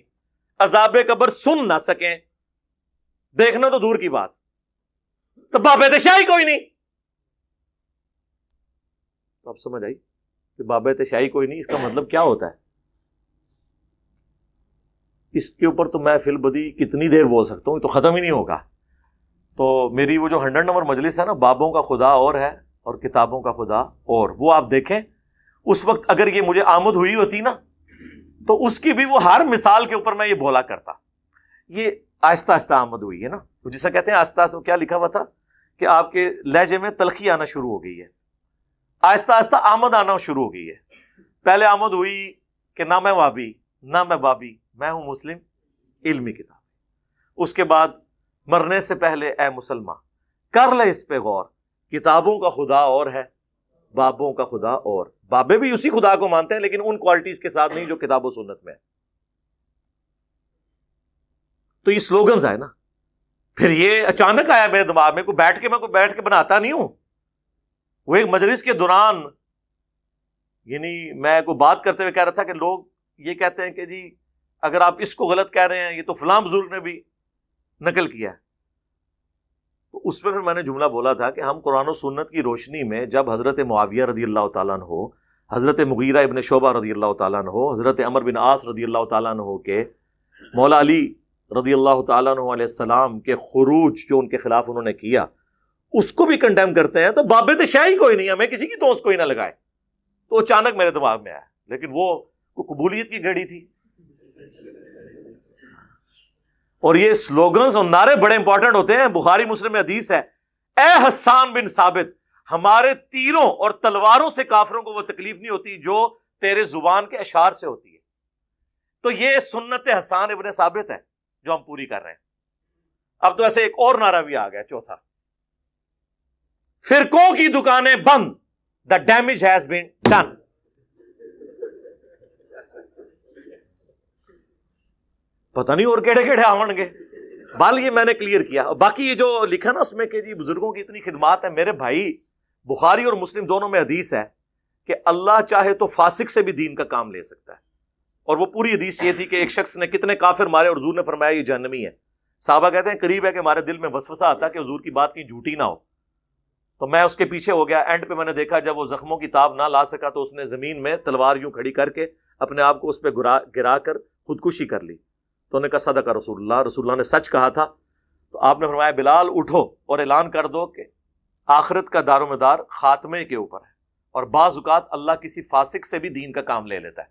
عذاب قبر سن نہ سکیں، دیکھنا تو دور کی بات، تو بابت شاہی کوئی نہیں۔ تو اب سمجھ آئی کہ بابت شاہی کوئی نہیں، اس کا مطلب کیا ہوتا ہے؟ اس کے اوپر تو میں فی البدی کتنی دیر بول سکتا ہوں، یہ تو ختم ہی نہیں ہوگا۔ تو میری وہ جو 100 نمبر مجلس ہے نا، بابوں کا خدا اور ہے اور کتابوں کا خدا اور، وہ آپ دیکھیں اس وقت اگر یہ مجھے آمد ہوئی ہوتی نا تو اس کی بھی وہ ہر مثال کے اوپر میں یہ بولا کرتا۔ یہ آہستہ آہستہ آمد ہوئی ہے نا، جسے کہتے ہیں آہستہ آہستہ، کیا لکھا ہوا تھا کہ آپ کے لہجے میں تلخی آنا شروع ہو گئی ہے، آہستہ آہستہ آمد آنا شروع ہو گئی ہے۔ پہلے آمد ہوئی کہ نہ میں وابی نہ میں بابی، میں ہوں مسلم علمی کتاب۔ اس کے بعد مرنے سے پہلے اے مسلمان کر لے اس پہ غور، کتابوں کا خدا اور ہے، بابوں کا خدا اور، بابے بھی اسی خدا کو مانتے ہیں لیکن ان کوالٹیز کے ساتھ نہیں جو کتاب و سنت میں ہے۔ تو یہ سلوگنز آئے نا، پھر یہ اچانک آیا میرے دماغ میں، میں بیٹھ کے بناتا نہیں ہوں، وہ ایک مجلس کے دوران، یعنی میں کوئی بات کرتے ہوئے کہہ رہا تھا کہ لوگ یہ کہتے ہیں کہ جی اگر آپ اس کو غلط کہہ رہے ہیں یہ تو فلاں بزرگ نے بھی نقل کیا ہے، تو اس پہ پھر میں نے جملہ بولا تھا کہ ہم قرآن و سنت کی روشنی میں جب حضرت معاویہ رضی اللہ تعالیٰ عنہ، حضرت مغیرہ ابن شعبہ رضی اللہ تعالیٰ عنہ، حضرت عمر بن عاص رضی اللہ تعالیٰ عنہ کے مولا علی رضی اللہ تعالیٰ عنہ علیہ السلام کے خروج جو ان کے خلاف انہوں نے کیا، اس کو بھی کنڈیم کرتے ہیں، تو بابت شاہی کوئی نہیں، ہمیں کسی کی دوست کوئی نہ لگائے۔ تو اچانک میرے دماغ میں آیا، لیکن وہ قبولیت کی گھڑی تھی۔ اور یہ سلوگنز اور نعرے بڑے امپورٹنٹ ہوتے ہیں۔ بخاری مسلم میں حدیث ہے، اے حسان بن ثابت، ہمارے تیروں اور تلواروں سے کافروں کو وہ تکلیف نہیں ہوتی جو تیرے زبان کے اشعار سے ہوتی ہے۔ تو یہ سنت حسان ابن ثابت ہے جو ہم پوری کر رہے ہیں. اب تو ایسے ایک اور نعرہ بھی آ گیا چوتھا, فرقوں کی دکانیں بند, the damage has been done. پتہ نہیں اور کیڑے کیڑے آون گے. بال یہ میں نے کلیئر کیا. باقی یہ جو لکھا نا اس میں کہ جی بزرگوں کی اتنی خدمات ہے, میرے بھائی بخاری اور مسلم دونوں میں حدیث ہے کہ اللہ چاہے تو فاسق سے بھی دین کا کام لے سکتا ہے. اور وہ پوری حدیث یہ تھی کہ ایک شخص نے کتنے کافر مارے اور حضور نے فرمایا یہ جہنمی ہے. صحابہ کہتے ہیں قریب ہے کہ ہمارے دل میں وسوسہ آتا کہ حضور کی بات کہیں جھوٹی نہ ہو. تو میں اس کے پیچھے ہو گیا. اینڈ پہ میں نے دیکھا جب وہ زخموں کی تاب نہ لا سکا تو اس نے زمین میں تلوار یوں کھڑی کر کے اپنے آپ کو اس پہ گرا کر خودکشی کر لی. تو انہوں نے کہا صدق رسول اللہ نے سچ کہا تھا. تو آپ نے فرمایا بلال اٹھو اور اعلان کر دو کہ آخرت کا دار و مدار خاتمے کے اوپر ہے, اور بعض اوقات اللہ کسی فاسق سے بھی دین کا کام لے لیتا ہے.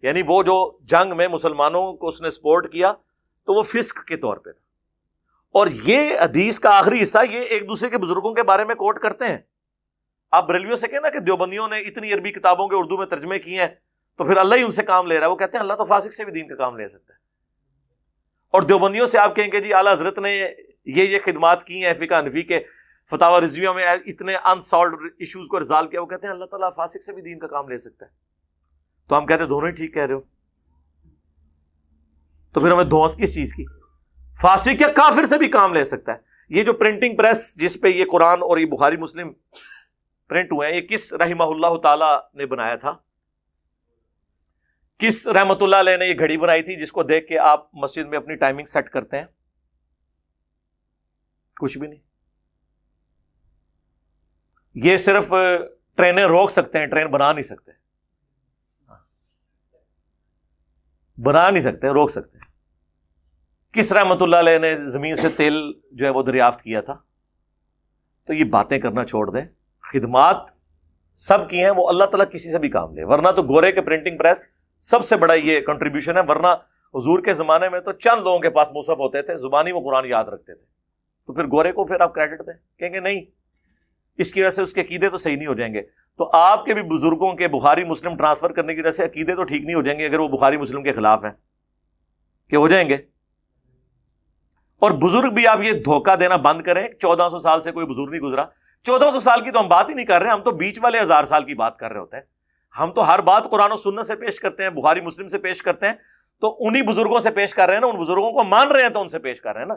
یعنی وہ جو جنگ میں مسلمانوں کو اس نے سپورٹ کیا تو وہ فسق کے طور پہ تھا. اور یہ حدیث کا آخری حصہ یہ ایک دوسرے کے بزرگوں کے بارے میں کوٹ کرتے ہیں. آپ بریلویوں سے کہنا کہ دیوبندیوں نے اتنی عربی کتابوں کے اردو میں ترجمے کیے ہیں تو پھر اللہ ہی ان سے کام لے رہا ہے. وہ کہتے ہیں اللہ تو فاسق سے بھی دین کا کام لے سکتا ہے. اور دیوبندیوں سے آپ کہیں گے جی اعلیٰ حضرت نے یہ خدمات کی ہیں فقہ حنفی کے فتاوی رضویہ میں اتنے انسالوڈ ایشوز کو ریزالو کیا. وہ کہتے ہیں اللہ تعالیٰ فاسق سے بھی دین کا کام لے سکتا ہے. تو ہم کہتے ہیں دونوں ہی ٹھیک کہہ رہے ہو. تو پھر ہمیں دھونس کس چیز کی؟ فاسق یا کافر سے بھی کام لے سکتا ہے. یہ جو پرنٹنگ پریس جس پہ یہ قرآن اور یہ بخاری مسلم پرنٹ ہوئے ہیں یہ کس رحمہ اللہ تعالی نے بنایا تھا؟ کس رحمت اللہ علیہ نے یہ گھڑی بنائی تھی جس کو دیکھ کے آپ مسجد میں اپنی ٹائمنگ سیٹ کرتے ہیں؟ کچھ بھی نہیں. یہ صرف ٹرینیں روک سکتے ہیں, ٹرین بنا نہیں سکتے. بنا نہیں سکتے, روک سکتے ہیں. کس رحمت اللہ علیہ نے زمین سے تیل جو ہے وہ دریافت کیا تھا؟ تو یہ باتیں کرنا چھوڑ دیں. خدمات سب کی ہیں, وہ اللہ تعالیٰ کسی سے بھی کام لے. ورنہ تو گورے کے پرنٹنگ پریس سب سے بڑا یہ کنٹریبیوشن ہے. ورنہ حضور کے زمانے میں تو چند لوگوں کے پاس مصحف ہوتے تھے, زبانی وہ قرآن یاد رکھتے تھے. تو پھر گورے کو پھر آپ کریڈٹ دیں, کہیں گے نہیں اس کی وجہ سے اس کے عقیدے تو صحیح نہیں ہو جائیں گے. تو آپ کے بھی بزرگوں کے بخاری مسلم ٹرانسفر کرنے کی وجہ سے عقیدے تو ٹھیک نہیں ہو جائیں گے اگر وہ بخاری مسلم کے خلاف ہیں, کہ ہو جائیں گے. اور بزرگ بھی آپ یہ دھوکہ دینا بند کریں. 1400 سال سے کوئی بزرگ نہیں گزرا. 1400 سال کی تو ہم بات ہی نہیں کر رہے, ہم تو بیچ والے 1000 سال کی بات کر رہے ہوتے ہیں. ہم تو ہر بات قرآن و سنت سے پیش کرتے ہیں, بخاری مسلم سے پیش کرتے ہیں. تو انہی بزرگوں سے پیش کر رہے ہیں نا, ان بزرگوں کو مان رہے ہیں تو ان سے پیش کر رہے ہیں نا.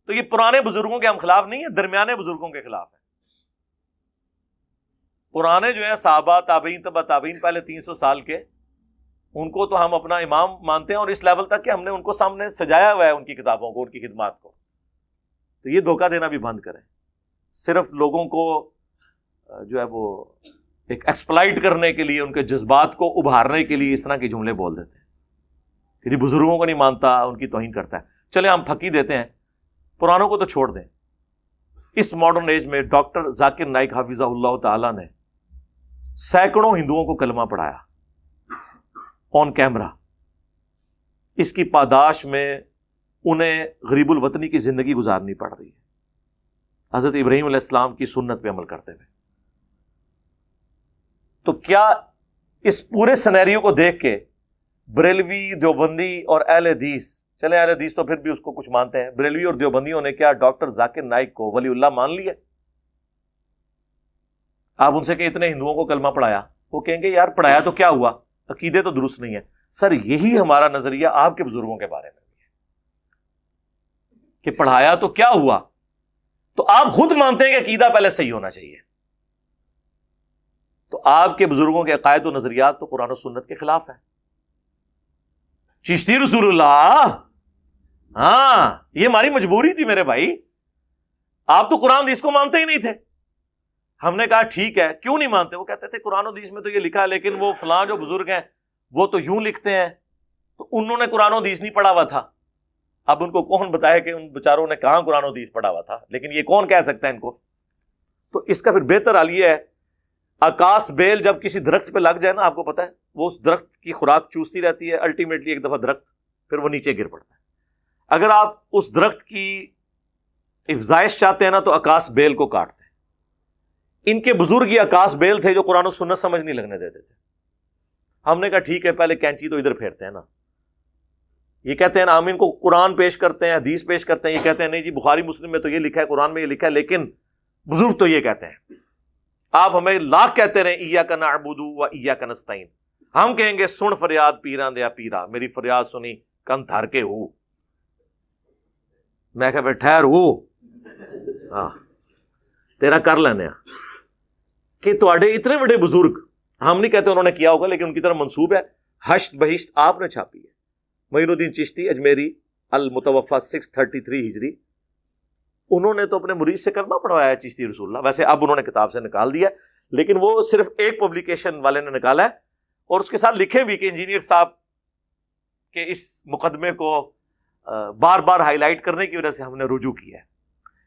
تو یہ پرانے بزرگوں کے ہم خلاف نہیں ہیں, درمیانے بزرگوں کے خلاف ہیں. پرانے جو ہیں صحابہ تابعین تبع تابعین پہلے 300 سال کے, ان کو تو ہم اپنا امام مانتے ہیں, اور اس لیول تک کہ ہم نے ان کو سامنے سجایا ہوا ہے ان کی کتابوں کو, ان کی خدمات کو. تو یہ دھوکہ دینا بھی بند کریں. صرف لوگوں کو جو ہے وہ ایک ایکسپلائٹ کرنے کے لیے, ان کے جذبات کو ابھارنے کے لیے اس طرح کے جملے بول دیتے ہیں کہ بزرگوں کو نہیں مانتا, ان کی توہین کرتا ہے. چلے ہم پھکی دیتے ہیں, پرانوں کو تو چھوڑ دیں. اس ماڈرن ایج میں ڈاکٹر ذاکر نائک حافظہ اللہ تعالی نے سینکڑوں ہندوؤں کو کلمہ پڑھایا آن کیمرہ. اس کی پاداش میں انہیں غریب الوطنی کی زندگی گزارنی پڑ رہی ہے, حضرت ابراہیم علیہ السلام کی سنت پہ عمل کرتے ہوئے. تو کیا اس پورے سینیریو کو دیکھ کے بریلوی, دیوبندی اور اہل حدیث, چلے اہل حدیث تو پھر بھی اس کو کچھ مانتے ہیں, بریلوی اور دیوبندیوں نے کیا ڈاکٹر ذاکر نائک کو ولی اللہ مان لیا؟ آپ ان سے کہ اتنے ہندوؤں کو کلمہ پڑھایا, وہ کہیں گے یار پڑھایا تو کیا ہوا, عقیدے تو درست نہیں ہے. سر یہی ہمارا نظریہ آپ کے بزرگوں کے بارے میں بھی ہے کہ پڑھایا تو کیا ہوا. تو آپ خود مانتے ہیں کہ عقیدہ پہلے صحیح ہونا چاہیے. تو آپ کے بزرگوں کے عقائد و نظریات تو قرآن و سنت کے خلاف ہیں. چشتی رسول اللہ, ہاں یہ ہماری مجبوری تھی میرے بھائی. آپ تو قرآن حدیث کو مانتے ہی نہیں تھے. ہم نے کہا ٹھیک ہے, کیوں نہیں مانتے؟ وہ کہتے تھے قرآن حدیث میں تو یہ لکھا ہے, لیکن وہ فلاں جو بزرگ ہیں وہ تو یوں لکھتے ہیں, تو انہوں نے قرآن حدیث نہیں پڑھا ہوا تھا. اب ان کو کون بتایا کہ ان بیچاروں نے کہاں قرآن حدیث پڑھا ہوا تھا, لیکن یہ کون کہہ سکتا ہے ان کو؟ تو اس کا پھر بہتر حال یہ ہے, آکاش بیل جب کسی درخت پہ لگ جائے نا, آپ کو پتا ہے وہ اس درخت کی خوراک چوستی رہتی ہے, الٹیمیٹلی ایک دفعہ درخت پھر وہ نیچے گر پڑتا ہے. اگر آپ اس درخت کی افزائش چاہتے ہیں نا تو آکاش بیل کو کاٹتے ہیں. ان کے بزرگ یہ آکاش بیل تھے جو قرآن و سنت سمجھ نہیں لگنے دیتے تھے. ہم نے کہا ٹھیک ہے, پہلے کینچی تو ادھر پھیرتے ہیں نا, یہ کہتے ہیں آمین کو قرآن پیش کرتے ہیں، حدیث پیش کرتے ہیں، یہ کہتے ہیں نہیں جی بخاری مسلم میں تو یہ لکھا ہے، قرآن میں یہ لکھا ہے، لیکن بزرگ تو یہ کہتے ہیں. آپ ہمیں لاکھ کہتے رہے ایاک نعبد و ایاک نستعین، ہم کہیں گے سن فریاد پیران دیا پیرا، میری فریاد سنی کن تھر کے ہو. میں کہا پھر ٹھہر ہو ہاں تیرا کر لینے کہ تواڈے اتنے بڑے بزرگ، ہم نہیں کہتے انہوں نے کیا ہوگا لیکن ان کی طرف منسوب ہے، ہشت بہشت آپ نے چھاپی ہے. معین الدین چشتی اجمیری المتوفا 633 ہجری، انہوں نے تو اپنے مرید سے کلمہ پڑھوایا ہے چشتی رسول اللہ. ویسے اب انہوں نے کتاب سے نکال دیا لیکن وہ صرف ایک پبلیکیشن والے نے نکالا ہے، اور اس کے ساتھ لکھے بھی کہ انجینئر صاحب کے اس مقدمے کو بار بار ہائی لائٹ کرنے کی وجہ سے ہم نے رجوع کیا ہے.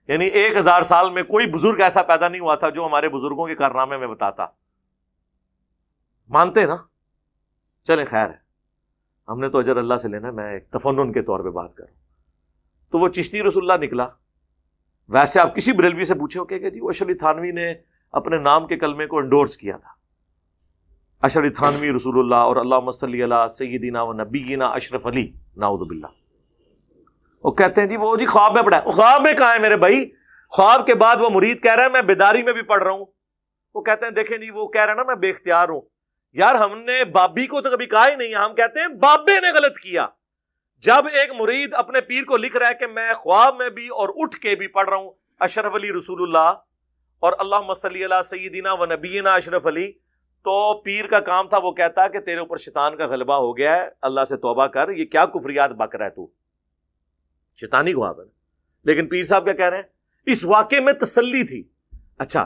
یعنی 1000 سال میں کوئی بزرگ ایسا پیدا نہیں ہوا تھا جو ہمارے بزرگوں کے کارنامے میں بتاتا. مانتے نا؟ چلیں خیر ہے، ہم نے تو اجر اللہ سے لینا ہے، میں ایک تفنن کے طور پہ بات کروں. تو وہ چشتی رسول اللہ نکلا. ویسے آپ کسی بریلوی سے پوچھے ہو کہ جی وہ اشرف علی تھانوی نے اپنے نام کے کلمے کو انڈورس کیا تھا، اشرف علی تھانوی رسول اللہ اور اللہم صلی علی سیدنا و نبینا اشرف علی، نعوذ باللہ. وہ کہتے ہیں جی وہ جی خواب میں پڑھا ہے. خواب میں کہاں ہے میرے بھائی؟ خواب کے بعد وہ مرید کہہ رہا ہے میں بیداری میں بھی پڑھ رہا ہوں. وہ کہتے ہیں دیکھیں جی وہ کہہ رہا ہے نا میں بے اختیار ہوں. یار ہم نے بابی کو تو کبھی کہا ہی نہیں ہے، ہم کہتے ہیں بابے نے غلط کیا. جب ایک مرید اپنے پیر کو لکھ رہا ہے کہ میں خواب میں بھی اور اٹھ کے بھی پڑھ رہا ہوں اشرف علی رسول اللہ اور اللہم صلی علی سیدنا و نبینا اشرف علی، تو پیر کا کام تھا وہ کہتا کہ تیرے اوپر شیطان کا غلبہ ہو گیا ہے، اللہ سے توبہ کر، یہ کیا کفریات بک رہا ہے تو، شیطانی خواب ہے. لیکن پیر صاحب کیا کہہ رہے ہیں؟ اس واقعے میں تسلی تھی. اچھا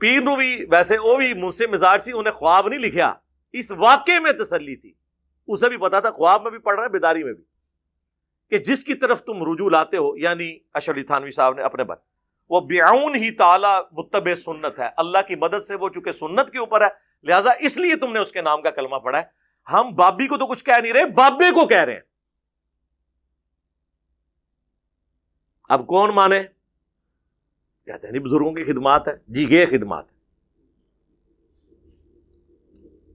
پیر نو بھی ویسے وہ بھی مجھ سے مزاج سی، انہیں خواب نہیں لکھیا، اس واقعے میں تسلی تھی. اسے بھی پتا تھا خواب میں بھی پڑھ رہا ہے بیداری میں بھی، کہ جس کی طرف تم رجوع لاتے ہو، یعنی اشرف علی تھانوی صاحب نے اپنے بات، وہ بعون ہی تعالی متبع سنت ہے، اللہ کی مدد سے وہ چونکہ سنت کے اوپر ہے لہٰذا اس لیے تم نے اس کے نام کا کلمہ پڑھا ہے. ہم بابی کو تو کچھ کہہ نہیں رہے، بابے کو کہہ رہے ہیں. اب کون مانے؟ کہتے ہیں بزرگوں کی خدمات ہے. جی یہ خدمات ہے،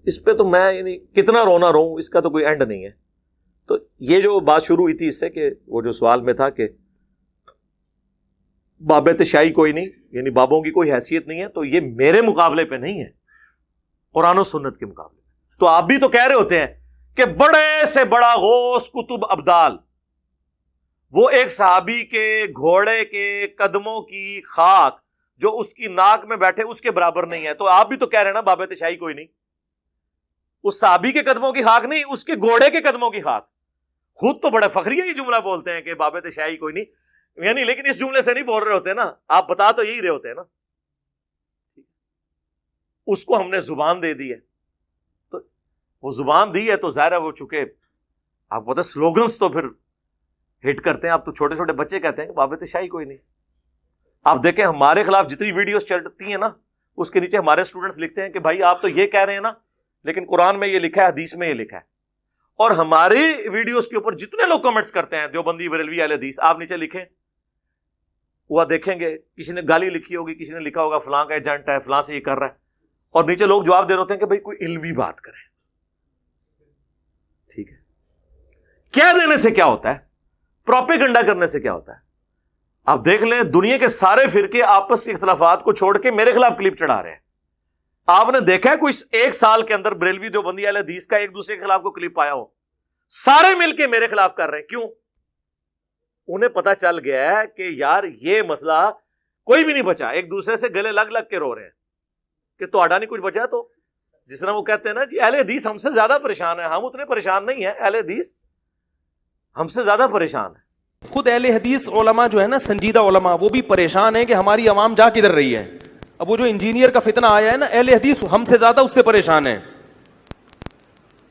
اس پہ تو میں یعنی کتنا رونا رہوں، اس کا تو کوئی اینڈ نہیں ہے. تو یہ جو بات شروع ہوئی تھی اس سے کہ وہ جو سوال میں تھا کہ بابت شاہی کوئی نہیں، یعنی بابوں کی کوئی حیثیت نہیں ہے، تو یہ میرے مقابلے پہ نہیں ہے، قرآن و سنت کے مقابلے. تو آپ بھی تو کہہ رہے ہوتے ہیں کہ بڑے سے بڑا غوث کتب ابدال، وہ ایک صحابی کے گھوڑے کے قدموں کی خاک جو اس کی ناک میں بیٹھے اس کے برابر نہیں ہے. تو آپ بھی تو کہہ رہے ہیں نا بابت شاہی کوئی نہیں. اس صحابی کے قدموں کی خاک نہیں، اس کے گھوڑے کے قدموں کی خاک. خود تو بڑے فخریہ یہ جملہ بولتے ہیں کہ بابت شاہی کوئی نہیں، یعنی لیکن اس جملے سے نہیں بول رہے ہوتے نا، آپ بتا تو یہی رہے ہوتے ہیں نا. اس کو ہم نے زبان دے دی ہے، تو وہ زبان دی ہے تو ظاہر ہے وہ چکے آپ پتہ سلوگنز تو پھر ہٹ کرتے ہیں. آپ تو چھوٹے چھوٹے بچے کہتے ہیں کہ بابت شاہی کوئی نہیں. آپ دیکھیں ہمارے خلاف جتنی ویڈیوز چلتی ہیں نا اس کے نیچے ہمارے اسٹوڈنٹس لکھتے ہیں کہ بھائی آپ تو یہ کہہ رہے ہیں نا لیکن قرآن میں یہ لکھا ہے، حدیث میں یہ لکھا ہے. اور ہماری ویڈیوز کے اوپر جتنے لوگ کمنٹس کرتے ہیں دیوبندی بریلوی اہل حدیث، آپ نیچے لکھیں، وہ دیکھیں گے کسی نے گالی لکھی ہوگی، کسی نے لکھا ہوگا فلاں کا ایجنٹ ہے، فلاں سے یہ کر رہا ہے، اور نیچے لوگ جواب دے رہے ہوتے ہیں کہ بھائی کوئی علمی بات کریں. ٹھیک ہے، کیا دینے سے کیا ہوتا ہے، پروپیگنڈا کرنے سے کیا ہوتا ہے. آپ دیکھ لیں دنیا کے سارے فرقے آپس کے اختلافات کو چھوڑ کے میرے خلاف کلپ چڑھا رہے ہیں. آپ نے دیکھا ہے کوئی ایک سال کے اندر بریلوی دیوبندی اہل حدیث کا ایک دوسرے کے خلاف کو کلپ آیا ہو؟ سارے مل کے میرے خلاف کر رہے ہیں. کیوں؟ انہیں پتا چل گیا ہے کہ یار یہ مسئلہ کوئی بھی نہیں بچا، ایک دوسرے سے گلے لگ لگ کے رو رہے ہیں کہ تو آڈا نہیں کچھ بچا. تو جس طرح وہ کہتے ہیں نا جی اہل حدیث ہم سے زیادہ پریشان ہے، ہم اتنے پریشان نہیں ہیں، اہل حدیث ہم سے زیادہ پریشان ہے. خود اہل حدیث علماء جو ہے نا، سنجیدہ علماء، وہ بھی پریشان ہیں کہ ہماری عوام جا کدھر رہی ہے. اب وہ جو انجینئر کا فتنہ آیا ہے نا، اہل حدیث ہم سے زیادہ اس سے پریشان ہیں.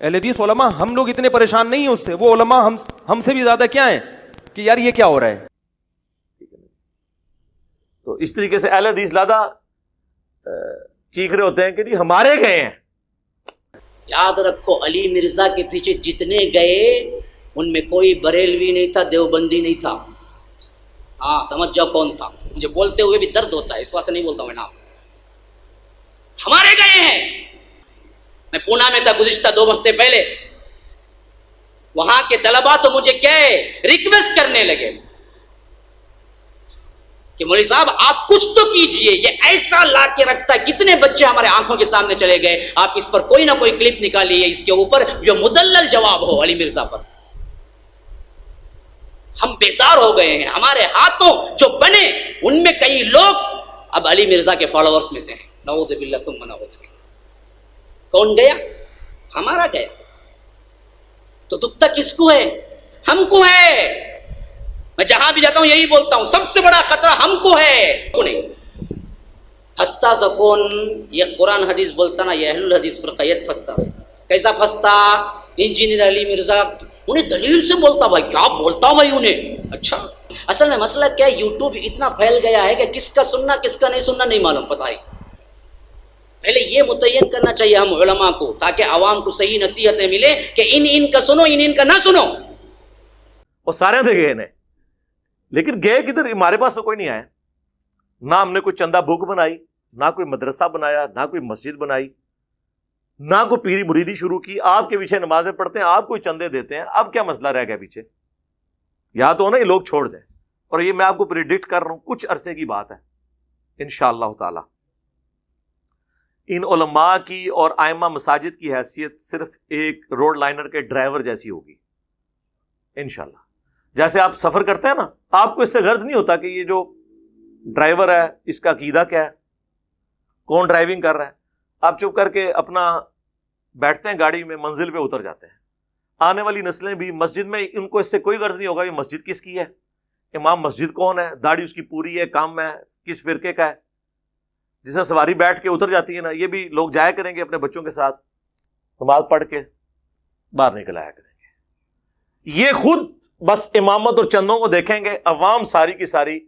اہل حدیث علماء ہم لوگ اتنے پریشان نہیں ہیں اس سے، وہ علماء ہم سے بھی زیادہ کیا ہیں کہ یار یہ کیا ہو رہا ہے. تو اس طریقے سے اہل حدیث زیادہ چیخ رہے ہوتے ہیں کہ جی ہمارے گئے ہیں. یاد رکھو علی مرزا کے پیچھے جتنے گئے ان میں کوئی بریلوی نہیں تھا، دیوبندی نہیں تھا. ہاں سمجھ جاؤ کون تھا. مجھے بولتے ہوئے بھی درد ہوتا ہے، اس واسطے نہیں بولتا ہوں میں نام. ہمارے گئے ہیں. میں پونا میں تھا گزشتہ 2 ہفتے پہلے، وہاں کے طلبا تو مجھے کہے ریکویسٹ کرنے لگے کہ مولوی صاحب آپ کچھ تو کیجئے، یہ ایسا لا کے رکھتا ہے، کتنے بچے ہمارے آنکھوں کے سامنے چلے گئے، آپ اس پر کوئی نہ کوئی کلپ نکالیے، اس کے اوپر جو مدلل جواب ہو علی مرزا پر۔ ہم بیزار ہو گئے ہیں، ہمارے ہاتھوں جو بنے ان میں کئی لوگ اب علی مرزا کے فالوورز میں سے ہیں، نعوذ باللہ ثم نعوذ باللہ۔ کون گیا؟ ہمارا گیا۔ تو دکھتا کس کو ہے؟ ہم کو ہے۔ میں جہاں بھی جاتا ہوں یہی بولتا ہوں، سب سے بڑا خطرہ ہم کو ہے، کو نہیں۔ پھنستا سکون، یہ قرآن حدیث بولتا نا، یہ اہل الحدیث فرقیت پھنستا۔ کیسا پھنستا؟ انجینئر علی مرزا انہیں دلیل سے بولتا، بھائی کیا بولتا بھائی انہیں۔ اچھا اصل میں مسئلہ کیا ہے، یوٹیوب اتنا پھیل گیا ہے کہ کس کا سننا کس کا نہیں سننا نہیں معلوم، پتہ ہی۔ پہلے یہ متعین کرنا چاہیے ہم علماء کو، تاکہ عوام کو صحیح نصیحتیں ملے کہ ان کا سنو، ان کا نہ سنو۔ وہ سارے تھے گئے نے، لیکن گئے کدھر؟ ہمارے پاس تو کوئی نہیں آیا، نہ ہم نے کوئی چندہ بک بنائی، نہ کوئی مدرسہ بنایا، نہ کوئی مسجد بنائی، نہ کوئی پیری مریدی شروع کی۔ آپ کے پیچھے نمازیں پڑھتے ہیں، آپ کوئی چندے دیتے ہیں، اب کیا مسئلہ رہ گیا پیچھے؟ یا تو نا یہ لوگ چھوڑ دیں، اور یہ میں آپ کو پریڈکٹ کر رہا ہوں، کچھ عرصے کی بات ہے انشاءاللہ تعالی۔ ان علماء کی اور ائمہ مساجد کی حیثیت صرف ایک روڈ لائنر کے ڈرائیور جیسی ہوگی انشاءاللہ۔ جیسے آپ سفر کرتے ہیں نا، آپ کو اس سے غرض نہیں ہوتا کہ یہ جو ڈرائیور ہے اس کا عقیدہ کیا ہے، کون ڈرائیونگ کر رہا ہے، آپ چپ کر کے اپنا بیٹھتے ہیں گاڑی میں، منزل پہ اتر جاتے ہیں۔ آنے والی نسلیں بھی مسجد میں، ان کو اس سے کوئی غرض نہیں ہوگا یہ مسجد کس کی ہے، امام مسجد کون ہے، داڑھی اس کی پوری ہے، کام ہے، کس فرقے کا ہے۔ جسے سواری بیٹھ کے اتر جاتی ہے نا، یہ بھی لوگ جایا کریں گے اپنے بچوں کے ساتھ، نماز پڑھ کے باہر نکل آیا کریں گے۔ یہ خود بس امامت اور چندوں کو دیکھیں گے، عوام ساری کی ساری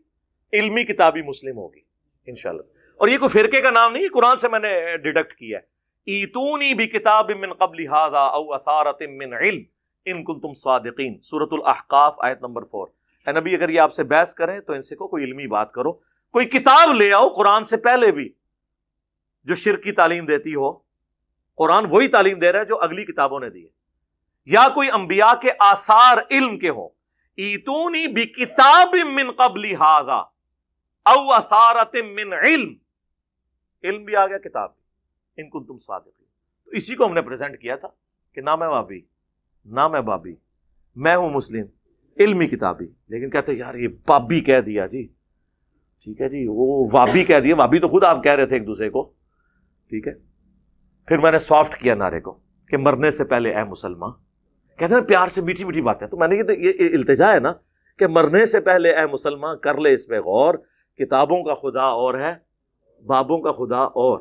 علمی کتابی مسلم ہوگی انشاءاللہ۔ اور یہ کوئی فرقے کا نام نہیں، یہ قرآن سے میں نے ڈیڈکٹ کیا ہے۔ ایتونی بکتاب من قبل ھذا او اثارۃ من علم ان کنتم صادقین، سورۃ الاحقاف آیت نمبر 4۔ اے نبی اگر یہ آپ سے بحث کریں تو ان سے کوئی علمی بات کرو، کوئی کتاب لے آؤ قرآن سے پہلے بھی جو شرک کی تعلیم دیتی ہو۔ قرآن وہی تعلیم دے رہا ہے جو اگلی کتابوں نے دی ہے، یا کوئی انبیاء کے آثار علم کے ہوں۔ ایتونی بکتاب من قبل ھذا او اثارۃ من علم، علم بھی آ گیا، کتاب بھی، ان کنتم صادقین۔ تو اسی کو ہم نے پریزنٹ کیا تھا کہ نہ میں وہابی، نہ میں بابی، میں ہوں مسلم علمی کتابی۔ لیکن کہتے ہیں یار یہ بابی کہہ دیا جی، ٹھیک ہے جی، وہ وابی کہہ دیا، وابی تو خود آپ کہہ رہے تھے ایک دوسرے کو، ٹھیک ہے۔ پھر میں نے سافٹ کیا نعرے کو کہ مرنے سے پہلے اے مسلمان، کہتے ہیں پیار سے میٹھی میٹھی باتیں، تو میں نے یہ التجا ہے نا کہ مرنے سے پہلے اے مسلمان کر لے اس پہ غور، کتابوں کا خدا اور ہے، بابوں کا خدا اور۔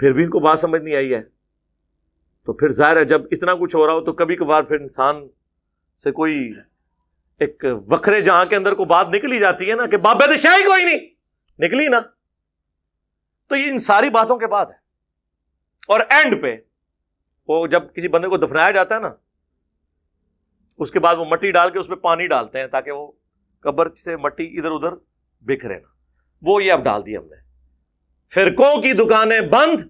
پھر بھی ان کو بات سمجھ نہیں آئی ہے، تو پھر ظاہر ہے جب اتنا کچھ ہو رہا ہو تو کبھی کبھار پھر انسان سے کوئی ایک وکھرے جہاں کے اندر کو بات نکلی جاتی ہے نا کہ بابے تو شاہی کوئی نہیں نکلی نا، تو یہ ان ساری باتوں کے بعد ہے۔ اور اینڈ پہ وہ جب کسی بندے کو دفنایا جاتا ہے نا، اس کے بعد وہ مٹی ڈال کے اس پہ پانی ڈالتے ہیں تاکہ وہ قبر سے مٹی ادھر ادھر بکھرے نا، وہ یہ اب ڈال دی ہم نے۔ فرقوں کی دکانیں بند،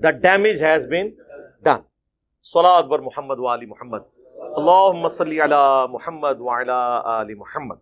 the damage has been done۔ صلاۃ بر محمد و آل محمد، اللہم صلی علی محمد وعلی آل محمد۔